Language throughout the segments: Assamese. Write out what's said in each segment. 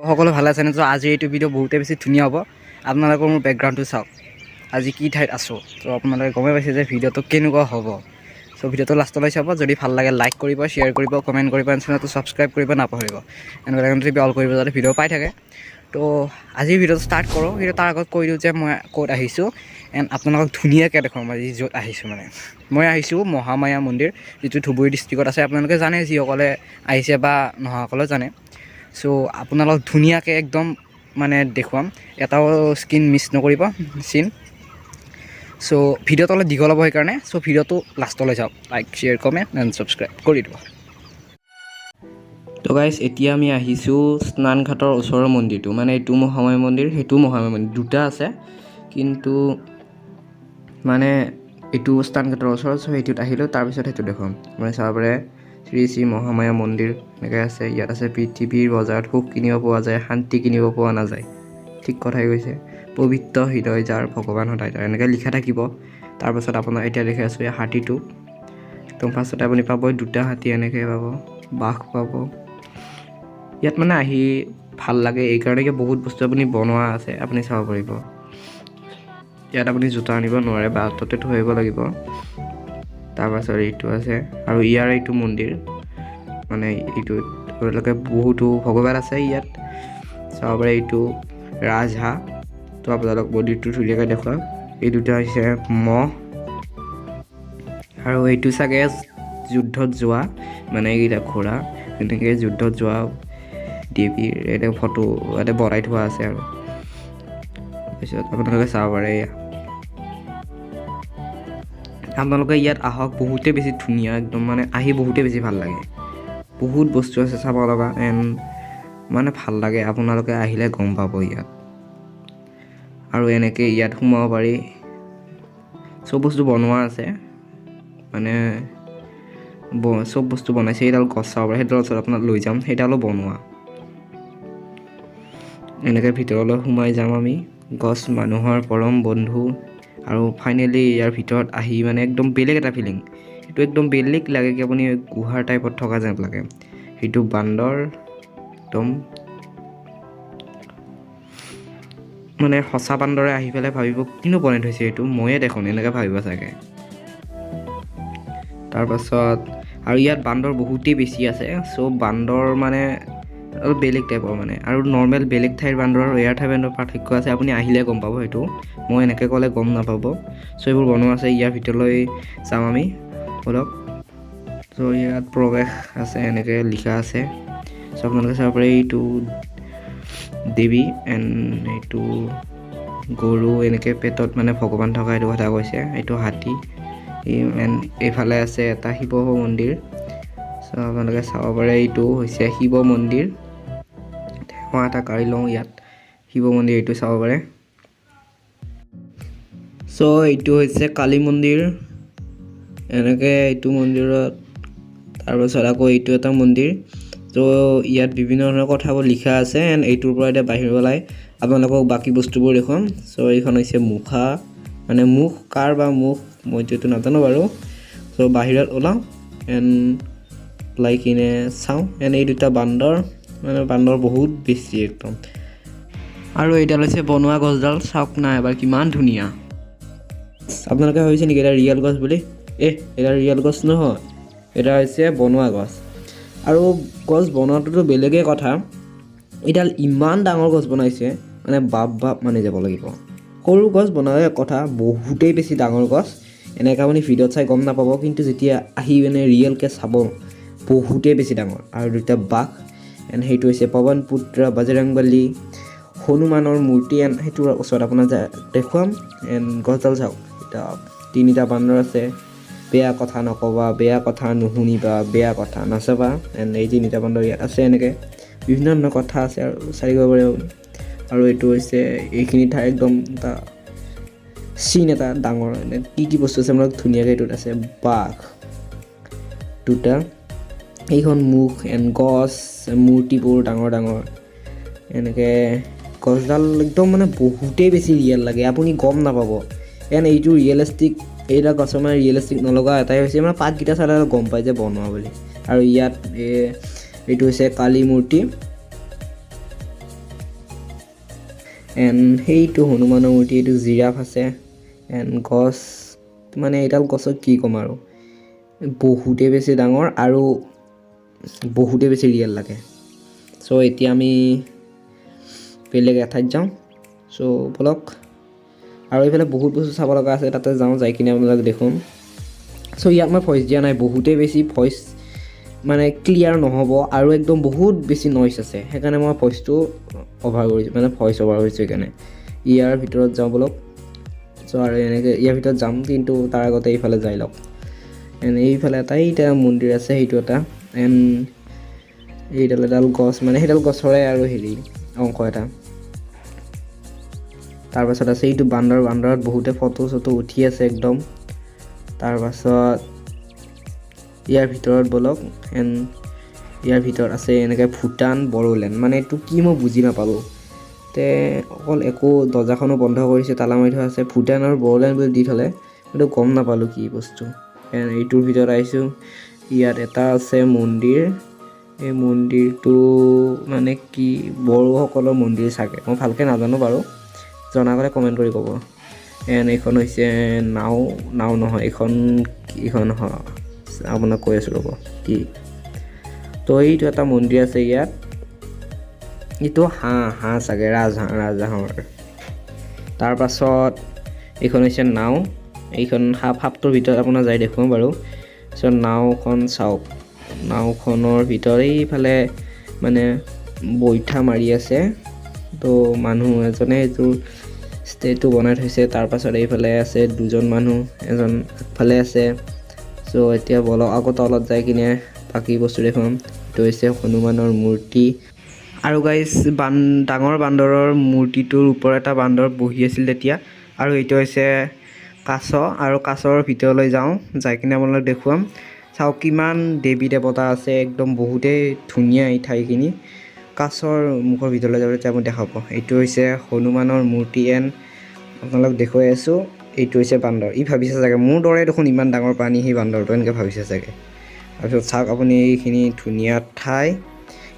সকলো ভালে আছেনে? তো আজি এইটো ভিডিঅ' বহুতে বেছি ধুনীয়া হ'ব। আপোনালোকৰ মোৰ বেকগ্ৰাউণ্ডটো চাওক, আজি কি ঠাইত আছোঁ। তো আপোনালোকে গমেই পাইছে যে ভিডিঅ'টো কেনেকুৱা হ'ব। চ' ভিডিঅ'টো লাষ্টলৈ চাব। যদি ভাল লাগে লাইক কৰিব, শ্বেয়াৰ কৰিব, কমেণ্ট কৰিব, চেনেলটো ছাবস্ক্ৰাইব কৰিব নাপাহৰিব। এনেকুৱা টিপি অল কৰিব যাতে ভিডিঅ' পাই থাকে। তো আজিৰ ভিডিঅ'টো ষ্টাৰ্ট কৰোঁ। কিন্তু তাৰ আগত কৈ দিওঁ যে মই ক'ত আহিছোঁ এণ্ড আপোনালোকক ধুনীয়াকৈ দেখুৱাম আজি য'ত আহিছোঁ। মই আহিছোঁ মহামায়া মন্দিৰ, যিটো ধুবুৰী ডিষ্ট্ৰিক্টত আছে। আপোনালোকে জানে, যিসকলে আহিছে বা নোহোৱাসকলেও জানে। চ' আপোনালোক ধুনীয়াকৈ একদম দেখুৱাম, এটাও স্কিন মিছ নকৰিব চিন। চ' ভিডিঅ'টো অলপ দীঘল হ'ব সেইকাৰণে। চ' ভিডিঅ'টো লাষ্টলৈ যাওক, like share comment and subscribe কৰি দিব। তো গাইজ, এতিয়া আমি আহিছোঁ স্নানঘাটৰ ওচৰৰ মন্দিৰটো, এইটো মহামায়া মন্দিৰ, সেইটো মহামায়া মন্দিৰ, দুটা আছে। কিন্তু এইটো স্নানঘাটৰ ওচৰত, চ' সেইটোত আহিলোঁ। তাৰপিছত সেইটো দেখুৱাম। চাব পাৰে শ্ৰী শ্ৰী মহামায়া মন্দিৰ এনেকৈ আছে। ইয়াত আছে পৃথিৱীৰ বজাৰত সুখ কিনিব পোৱা যায়, শান্তি কিনিব পোৱা নাযায়। ঠিক কথাই কৈছে। পবিত্ৰ হৃদয় যাৰ ভগৱান সদায় তাৰ, এনেকৈ লিখা থাকিব। তাৰপাছত আপোনাৰ এতিয়া দেখি আছোঁ এই হাতীটো। একদম ফাৰ্ষ্টতে আপুনি পাব দুটা হাতী, এনেকৈ পাব, বাঘ পাব। ইয়াত আহি ভাল লাগে এইকাৰণে বহুত বস্তু আপুনি বনোৱা আছে, আপুনি চাব পাৰিব। ইয়াত আপুনি জোতা আনিব নোৱাৰে, বাটতে থৈ আহিব লাগিব। তাৰপাছত এইটো আছে, আৰু ইয়াৰ এইটো মন্দিৰ, এইটো ধৰিলৈকে বহুতো ভগৱান আছে ইয়াত। চাব পাৰে এইটো ৰাজহাঁহ। তো আপোনালোক মন্দিৰটো ধুনীয়াকৈ দেখুৱাওক। এই দুটা হৈছে মহ, আৰু এইটো চাগে যুদ্ধত যোৱা এইকেইটা ঘোঁৰা, এনেকৈ যুদ্ধত যোৱা দেৱীৰ এটা ফটো ইয়াতে বনাই থোৱা আছে। আৰু তাৰপিছত আপোনালোকে চাব পাৰে, আপোনালোকে ইয়াত আহক, বহুতে বেছি ধুনীয়া একদম, আহি বহুতে বেছি ভাল লাগে। বহুত বস্তু আছে চাব লগা এণ্ড ভাল লাগে। আপোনালোকে আহিলে গম পাব ইয়াত। আৰু এনেকৈ ইয়াত সোমাব পাৰি, চব বস্তু বনোৱা আছে, চব বস্তু বনাইছে। সেইডাল গছ চাব পাৰে, সেইডাল ওচৰত আপোনাক লৈ যাম, সেইডালো বনোৱা। এনেকৈ ভিতৰলৈ সোমাই যাম আমি। গছ মানুহৰ পৰম বন্ধু। আৰু ফাইনেলি ইয়াৰ ভিতৰত আহি একদম বেলেগ এটা ফিলিং। সেইটো একদম বেলেগ লাগে কি আপুনি গুহাৰ টাইপত থকা যেন লাগে। সেইটো বান্দৰ একদম সঁচা বান্দৰে আহি পেলাই ভাবিব কিনো বনাই থৈছে এইটো, ময়ে দেখোন, এনেকৈ ভাবিব চাগে। তাৰপাছত আৰু ইয়াত বান্দৰ বহুতেই বেছি আছে। চ' বান্দৰ অলপ বেলেগ টাইপৰ আৰু নৰ্মেল বেলেগ ঠাইৰ বান্দৰ আৰু এয়াৰ ঠাইৰ বান্দৰ পাৰ্থক্য আছে। আপুনি আহিলে গম পাব সেইটো, মই এনেকৈ ক'লে গম নাপাব। চ' এইবোৰ বনোৱা আছে। ইয়াৰ ভিতৰলৈ যাম আমি অলপ। চ' ইয়াত প্ৰৱেশ আছে, এনেকৈ লিখা আছে। চ' আপোনালোকে চাব পাৰে এইটো দেৱী এণ্ড এইটো গৰু, এনেকৈ পেটত ভগৱান থকা এইটো কথা কৈছে। এইটো হাতী এণ্ড এইফালে আছে এটা শিৱ মন্দিৰ। চ' আপোনালোকে চাব পাৰে এইটো হৈছে শিৱ মন্দিৰ। মই এটা গাড়ী লওঁ ইয়াত, শিৱ মন্দিৰ এইটো চাব পাৰে। চ' এইটো হৈছে কালী মন্দিৰ, এনেকৈ এইটো মন্দিৰত। তাৰপাছত আকৌ এইটো এটা মন্দিৰ। ত' ইয়াত বিভিন্ন ধৰণৰ কথাবোৰ লিখা আছে এণ্ড এইটোৰ পৰা এতিয়া বাহিৰ ওলাই আপোনালোকক বাকী বস্তুবোৰ দেখুৱাম। চ' এইখন হৈছে মুখা, মুখ কাৰ বা মুখ মইতো এইটো নাজানো বাৰু। চ' বাহিৰত ওলাওঁ এণ্ড ওলাই কিনে চাওঁ এণ্ড এই দুটা বান্দৰ, বান্দৰ বহুত বেছি একদম। আৰু এইডাল হৈছে বনোৱা গছডাল, চাওক না এবাৰ কিমান ধুনীয়া। আপোনালোকে ভাবিছে নেকি এটা ৰিয়েল গছ বুলি? এটা ৰিয়েল গছ নহয়, এটা হৈছে বনোৱা গছ। আৰু গছ বনোৱাটোতো বেলেগেই কথা, এইডাল ইমান ডাঙৰ গছ বনাইছে, বাপ মানি যাব লাগিব। সৰু গছ বনোৱাৰ কথা, বহুতেই বেছি ডাঙৰ গছ। এনেকৈ আপুনি ভিডিঅ'ত চাই গম নাপাব, কিন্তু যেতিয়া আহি ৰিয়েলকৈ চাব বহুতেই বেছি ডাঙৰ। আৰু দুটা বাঘ এণ্ড সেইটো হৈছে পৱন পুত্ৰ বজৰংবলী, হনুমানৰ মূৰ্তি এণ্ড সেইটোৰ ওচৰত আপোনাক দেখুৱাম। এণ্ড গছডাল চাওক, এতিয়া তিনিটা বান্দৰ আছে। বেয়া কথা নক'বা, বেয়া কথা নুশুনিবা, বেয়া কথা নাচাবা। এণ্ড এই তিনিটা বান্দৰ ইয়াত আছে। এনেকৈ বিভিন্ন ধৰণৰ কথা আছে আৰু চাই কৰিব পাৰিব। আৰু এইটো হৈছে এইখিনি ঠাই একদম এটা চিন, এটা ডাঙৰ কি বস্তু আছে আপোনাক ধুনীয়াকৈ এইটোত আছে। বাঘ দুটা, এইখন মুখ এণ্ড গছ, মূৰ্তিবোৰ ডাঙৰ ডাঙৰ। এনেকৈ গছডাল একদম বহুতেই বেছি ৰিয়েল লাগে, আপুনি গম নাপাব। এণ্ড এইটো ৰিয়েলিষ্টিক, এইবিলাক গছৰ ৰিয়েলিষ্টিক নলগা এটাই হৈছে পাতকেইটা চালে গম পায় যে বনোৱা বুলি। আৰু ইয়াত এইটো হৈছে কালী মূৰ্তি। এণ্ড সেইটো হনুমানৰ মূৰ্তি, এইটো জিৰাফ আছে এণ্ড গছ মানে এইডাল গছত কি ক'ম আৰু বহুতেই বেছি ডাঙৰ আৰু বহুতেই বেছি ৰিয়েল লাগে। চ' এতিয়া আমি বেলেগ এঠাইত যাওঁ। চ' ব'লক, আৰু এইফালে বহুত বস্তু চাব লগা আছে, তাতে যাওঁ, যাই কিনে আপোনালোকে দেখোন। চ' ইয়াত মই ভইচ দিয়া নাই, বহুতেই বেছি ভইচ মানে ক্লিয়াৰ নহ'ব আৰু একদম বহুত বেছি নইজ আছে, সেইকাৰণে মই ভইচটো অভাৰ কৰিছোঁ, মানে ভইচ অভাৰ কৰিছোঁ। সেইকাৰণে ইয়াৰ ভিতৰত যাওঁ ব'লক। চ' আৰু এনেকৈ ইয়াৰ ভিতৰত যাম, কিন্তু তাৰ আগতে এইফালে যাই লওক। এণ্ড এইফালে এটা মন্দিৰ আছে, সেইটো এটা এণ্ড এডাল গছ, মানে সেইডাল গছৰে আৰু অংশ এটা। তাৰপাছত আছে এইটো বান্দৰত বহুতে ফটো চটো উঠি আছে একদম। তাৰপাছত ইয়াৰ ভিতৰত ব'লক, এণ্ড ইয়াৰ ভিতৰত আছে এনেকৈ ভূটান বড়োলেণ্ড, মানে এইটো কি মই বুজি নাপালোঁ। অকল একো দৰ্জাখনো বন্ধ কৰিছে, তালা মাৰি থোৱা আছে, ভূটান আৰু বড়োলেণ্ড বুলি দি থ'লে, কিন্তু গম নাপালোঁ কি বস্তু। এণ্ড এইটোৰ ভিতৰত আহিছোঁ, ইয়াত এটা আছে মন্দিৰ। এই মন্দিৰটো মানে কি বড়োসকলৰ মন্দিৰ চাগে, মই ভালকৈ নাজানো বাৰু, জনা গ'লে কমেণ্ট কৰি ক'ব। এণ্ড এইখন হৈছে নাও নহয়, এইখন হয়, আপোনাক কৈ আছোঁ ৰ'ব কি। তো এইটো এটা মন্দিৰ আছে ইয়াত, এইটো হাঁহ চাগে, ৰাজহাঁহৰ। তাৰপাছত এইখন হৈছে নাও, এইখন সাপটোৰ ভিতৰত আপোনাৰ যাই দেখুৱাম বাৰু। চ' নাওখন চাওক, নাওখনৰ ভিতৰত এইফালে মানে বৈঠা মাৰি আছে, তো মানুহ এজনে এইটো ষ্টেটো বনাই থৈছে। তাৰপাছত এইফালে আছে দুজন মানুহ, এজন আগফালে আছে। চ' এতিয়া ব'লক আকৌ তলত যাই কিনে বাকী বস্তু দেখুৱাম। এইটো হৈছে হনুমানৰ মূৰ্তি। আৰু গাইজ ডাঙৰ বান্দৰৰ মূৰ্তিটোৰ ওপৰত এটা বান্দৰ বহি আছিল তেতিয়া। আৰু এইটো হৈছে কাছ, আৰু কাছৰ ভিতৰলৈ যাওঁ, যাই কিনে আপোনালোকক দেখুৱাম। চাওক কিমান দেৱী দেৱতা আছে, একদম বহুতেই ধুনীয়া এই ঠাইখিনি। কাছৰ মুখৰ ভিতৰলৈ যাবলৈ তেতিয়া মই দেখাব। এইটো হৈছে হনুমানৰ মূৰ্তি এণ্ড আপোনালোক দেখুৱাই আছোঁ। এইটো হৈছে বান্দৰ, ভাবিছে চাগে মোৰ দৰে দেখোন ইমান ডাঙৰ প্ৰাণী, সেই বান্দৰটো এনেকৈ ভাবিছে চাগে। তাৰপিছত চাওক আপুনি এইখিনি ধুনীয়া ঠাই।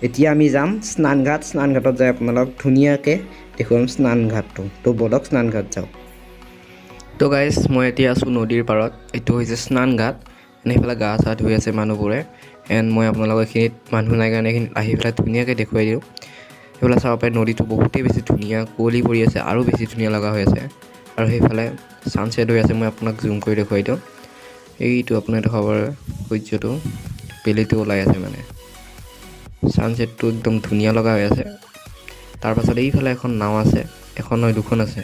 এতিয়া আমি যাম স্নানঘাটত যাই আপোনালোক ধুনীয়াকৈ দেখুৱাম স্নানঘাটটো। তো ব'লক স্নানঘাট যাওঁ। তো গাইজ মই এতিয়া আছোঁ নদীৰ পাৰত, এইটো হৈছে স্নানঘাট। সেইফালে গা চা ধুই আছে মানুহবোৰে, এণ্ড মই আপোনালোকক এইখিনিত মানুহ নাই কাৰণে এইখিনিত আহি পেলাই ধুনীয়াকৈ দেখুৱাই দিওঁ। সেইফালে চাব পাৰে নদীটো বহুতেই বেছি ধুনীয়া, কুঁৱলী পৰি আছে, আৰু বেছি ধুনীয়া লগা হৈ আছে। আৰু সেইফালে ছানছেট হৈ আছে, মই আপোনাক জুম কৰি দেখুৱাই দিওঁ। এইটো আপোনাৰ দেখাব পাৰে সূৰ্যটো, বেলিটো ওলাই আছে, মানে ছানছেটটো একদম ধুনীয়া লগা হৈ আছে। তাৰপাছত এইফালে এখন নাও আছে, এখন নহয় দুখন আছে,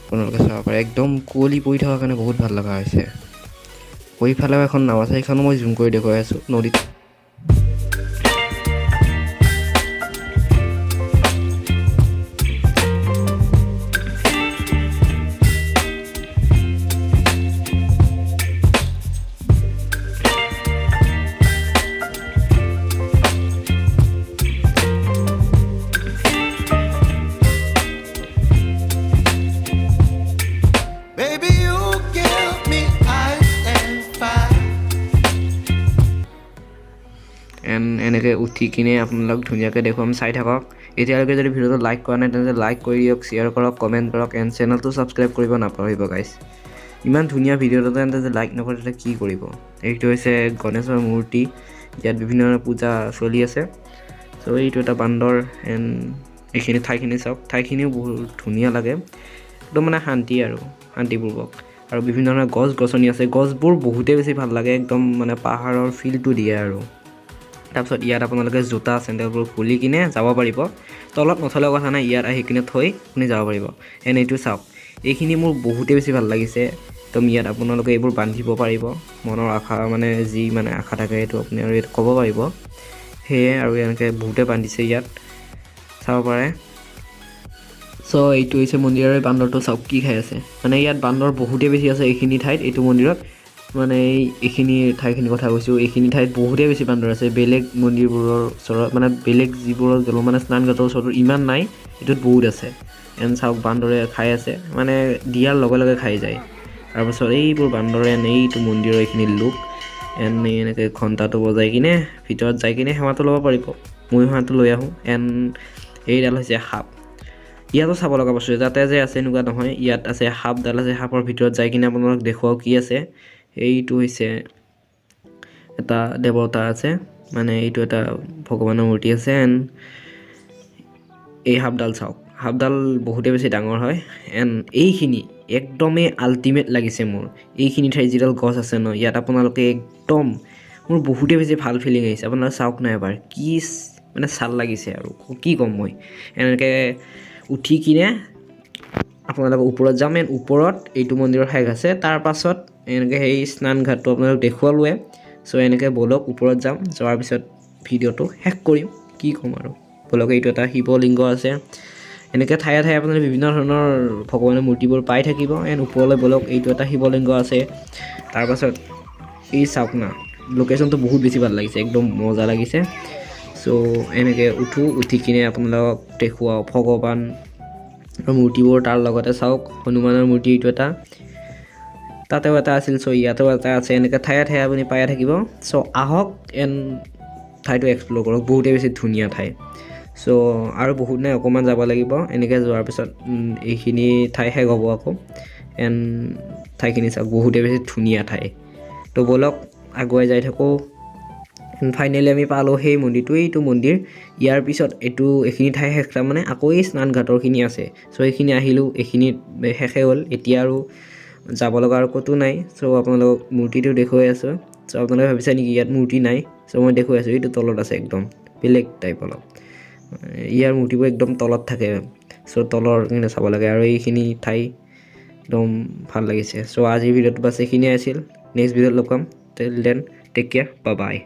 আপোনালোকে চাব পাৰে একদম কুঁৱলী পৰি থকাৰ কাৰণে বহুত ভাল লগা হৈছে। সেইফালেও এখন নাও আছে, সেইখনো মই জুম কৰি দেখুৱাই আছোঁ নদীত। এনেকৈ উঠি কিনে আপোনালোক ধুনীয়াকৈ দেখুৱাম, চাই থাকক। এতিয়ালৈকে যদি ভিডিঅ'টো লাইক কৰা নাই তেন্তে লাইক কৰি দিয়ক, শ্বেয়াৰ কৰক, কমেণ্ট কৰক, এণ্ড চেনেলটো ছাবস্ক্ৰাইব কৰিব নাপাহৰিব গাইজ। ইমান ধুনীয়া ভিডিঅ'টো তেন্তে যদি লাইক নকৰে তেতিয়া কি কৰিব। এইটো হৈছে গণেশৰ মূৰ্তি, ইয়াত বিভিন্ন ধৰণৰ পূজা চলি আছে। চ' এইটো এটা বান্দৰ এণ্ড এইখিনি ঠাইখিনি চাওক, ঠাইখিনিও বহুত ধুনীয়া লাগে, একদম মানে শান্তিপূৰ্বক। আৰু বিভিন্ন ধৰণৰ গছ গছনি আছে, গছবোৰ বহুতেই বেছি ভাল লাগে, একদম মানে পাহাৰৰ ফিলটো দিয়ে। আৰু তাৰপিছত ইয়াত আপোনালোকে জোতা চেণ্ডেলবোৰ খুলি কিনে যাব পাৰিব, তলত নথলেও কথা নাই, ইয়াত আহি কিনে থৈ আপুনি যাব পাৰিব। এণ্ড এইটো চাওক, এইখিনি মোৰ বহুতেই বেছি ভাল লাগিছে। একদম ইয়াত আপোনালোকে এইবোৰ বান্ধিব পাৰিব, মনৰ আশা মানে যি মানে আশা থাকে সেইটো আপুনি আৰু ইয়াত ক'ব পাৰিব। সেয়ে আৰু এনেকৈ বহুতে বান্ধিছে ইয়াত চাব পাৰে। চ' এইটো হৈছে মন্দিৰৰ বান্দৰটো চাওক কি খাই আছে, মানে ইয়াত বান্দৰ বহুতেই বেছি আছে এইখিনি ঠাইত, এইটো মন্দিৰত। মানে এইখিনি ঠাইখিনিৰ কথা কৈছোঁ, এইখিনি ঠাইত বহুতেই বেছি বান্দৰ আছে। বেলেগ মন্দিৰবোৰৰ ওচৰত মানে বেলেগ যিবোৰত গ'লোঁ মানে স্নানঘাটৰ ওচৰত ইমান নাই, এইটোত বহুত আছে। এণ্ড চাওক বান্দৰে খাই আছে, মানে দিয়াৰ লগে লগে খাই যায়। তাৰপাছত এইবোৰ বান্দৰে এইটো মন্দিৰৰ এইখিনি লুক, এণ্ড এনেকৈ ঘণ্টাটো বজাই কিনে ভিতৰত যাই কিনে সেৱাটো ল'ব পাৰিব। ময়ো সেৱাটো লৈ আহোঁ। এণ্ড এইডাল হৈছে সাপ, ইয়াতো চাব লগা বস্তু যাতে যে আছে এনেকুৱা নহয় ইয়াত আছে সাপডাল আছে সাপৰ ভিতৰত যাই কিনে আপোনালোক দেখুৱাও কি আছে এইটো হৈছে এটা দেৱতা আছে মানে এইটো এটা ভগৱানৰ মূৰ্তি আছে এণ্ড এই সাপডাল চাওক সাপডাল বহুতে বেছি ডাঙৰ হয় এণ্ড এইখিনি একদমেই আল্টিমেট লাগিছে মোৰ এইখিনি ঠাইত যিডাল গছ আছে ন ইয়াত আপোনালোকে একদম মোৰ বহুতে বেছি ভাল ফিলিং আহিছে আপোনালোকে চাওক না এবাৰ কি মানে চাল লাগিছে আৰু কি ক'ম মই এনেকৈ উঠি কিনে আপোনালোকে ওপৰত যাম এণ্ড ওপৰত এইটো মন্দিৰৰ ঠাইত আছে তাৰ পাছত এনেকৈ সেই স্নান ঘাটটো আপোনালোক দেখুৱালোৱে চ' এনেকৈ ব'লক ওপৰত যাম যোৱাৰ পিছত ভিডিঅ'টো শেষ কৰিম কি ক'ম আৰু ব'লক এইটো এটা শিৱলিংগ আছে এনেকৈ ঠায়ে ঠায়ে আপোনালোকে বিভিন্ন ধৰণৰ ভগৱানৰ মূৰ্তিবোৰ পাই থাকিব এণ্ড ওপৰলৈ ব'লক এইটো এটা শিৱলিংগ আছে তাৰপাছত এই চাওক না লোকেশ্যনটো বহুত বেছি ভাল লাগিছে একদম মজা লাগিছে চ' এনেকৈ উঠি কিনে আপোনালোকক দেখুৱাওঁ ভগৱান মূৰ্তিবোৰ তাৰ লগতে চাওক হনুমানৰ মূৰ্তি এইটো এটা তাতেও এটা আছিল চ' ইয়াতেও এটা আছে এনেকৈ ঠায়ে ঠায়ে আপুনি পায়ে থাকিব চ' আহক এণ্ড ঠাইটো এক্সপ্ল'ৰ কৰক বহুতেই বেছি ধুনীয়া ঠাই চ' আৰু বহুত নাই অকণমান যাব লাগিব এনেকৈ যোৱাৰ পিছত এইখিনি ঠাই শেষ হ'ব আকৌ এণ্ড ঠাইখিনি চাওক বহুতেই বেছি ধুনীয়া ঠাই তো ব'লক আগুৱাই যাই থাকোঁ ফাইনেলি আমি পালোঁ সেই মন্দিৰটো এইটো মন্দিৰ ইয়াৰ পিছত এইখিনি ঠাই শেষ তাৰমানে আকৌ এই স্নান ঘাটৰখিনি আছে চ' এইখিনি আহিলোঁ এইখিনিত শেষে হ'ল এতিয়া আৰু যাব লগা আৰু ক'তো নাই চ' আপোনালোকক মূৰ্তিটো দেখুৱাই আছোঁ চ' আপোনালোকে ভাবিছে নেকি ইয়াত মূৰ্তি নাই চ' মই দেখুৱাই আছোঁ এইটো তলত আছে একদম বেলেগ টাইপ অলপ ইয়াৰ মূৰ্তিবোৰ একদম তলত থাকে চ' তলৰ কিনে চাব লাগে আৰু এইখিনি ঠাই একদম ভাল লাগিছে চ' আজিৰ ভিডিঅ'টো বাছ এইখিনিয়ে আছিল নেক্সট ভিডিঅ'ত লগ পাম till then take care bye বাই